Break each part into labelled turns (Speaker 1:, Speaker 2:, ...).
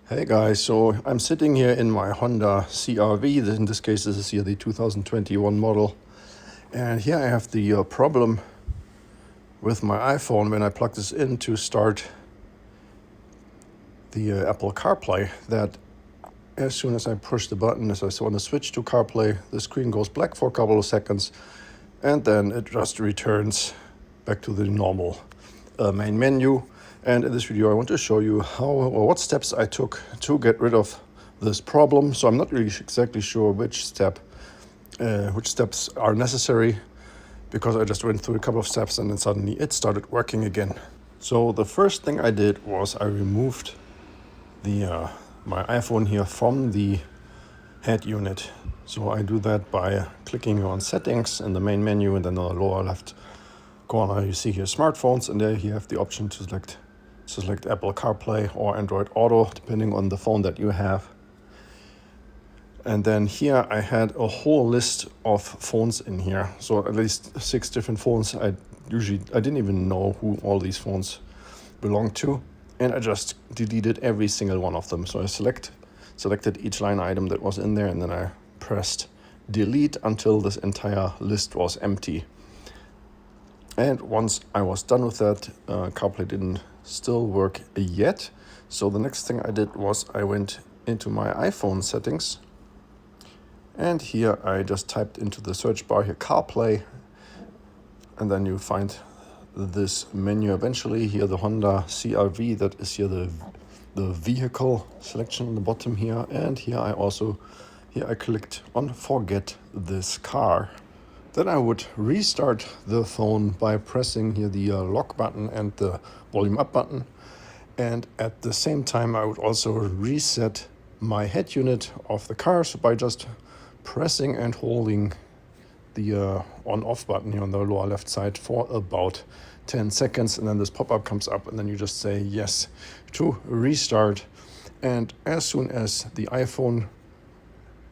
Speaker 1: Hey guys, so I'm sitting here in my Honda CR-V. In this case, this is here the 2021 model. And here I have the problem with my iPhone when I plug this in to start the Apple CarPlay, that as soon as I push the button, as I want to switch to CarPlay, the screen goes black for a couple of seconds, and then it just returns back to the normal main menu. And in this video, I want to show you how or what steps I took to get rid of this problem. So I'm not really exactly sure which steps are necessary, because I just went through a couple of steps and then suddenly it started working again. So the first thing I did was I removed the my iPhone here from the head unit. So I do that by clicking on settings in the main menu, and then on the lower left corner you see here smartphones, and there you have the option to select Apple CarPlay or Android Auto, depending on the phone that you have. And then here I had a whole list of phones in here, so at least 6 different phones. I didn't even know who all these phones belonged to, and I just deleted every single one of them. So I selected each line item that was in there, and then I pressed delete until this entire list was empty. And once I was done with that, CarPlay didn't still work yet. So the next thing I did was I went into my iPhone settings, and here I just typed into the search bar here CarPlay, and then you find this menu eventually here, the Honda CR-V, that is here the vehicle selection on the bottom here. And here I clicked on forget this car. Then I would restart the phone by pressing here the lock button and the volume up button. And at the same time, I would also reset my head unit of the car, so by just pressing and holding the on-off button here on the lower left side for about 10 seconds. And then this pop-up comes up, and then you just say yes to restart. And as soon as the iPhone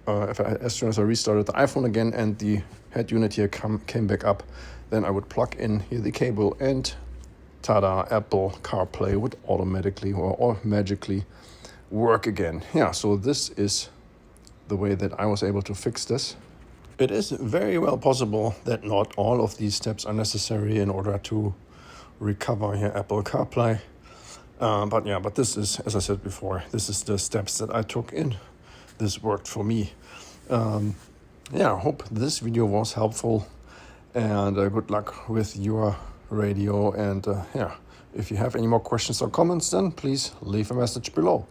Speaker 1: as soon as I restarted the iPhone again and the head unit here came back up, then I would plug in here the cable, and tada, Apple CarPlay would automatically or magically work again. Yeah, so this is the way that I was able to fix this. It is very well possible that not all of these steps are necessary in order to recover here Apple CarPlay. But this is, as I said before, this is the steps that I took in. This worked for me. I hope this video was helpful, and good luck with your radio. And if you have any more questions or comments, then please leave a message below.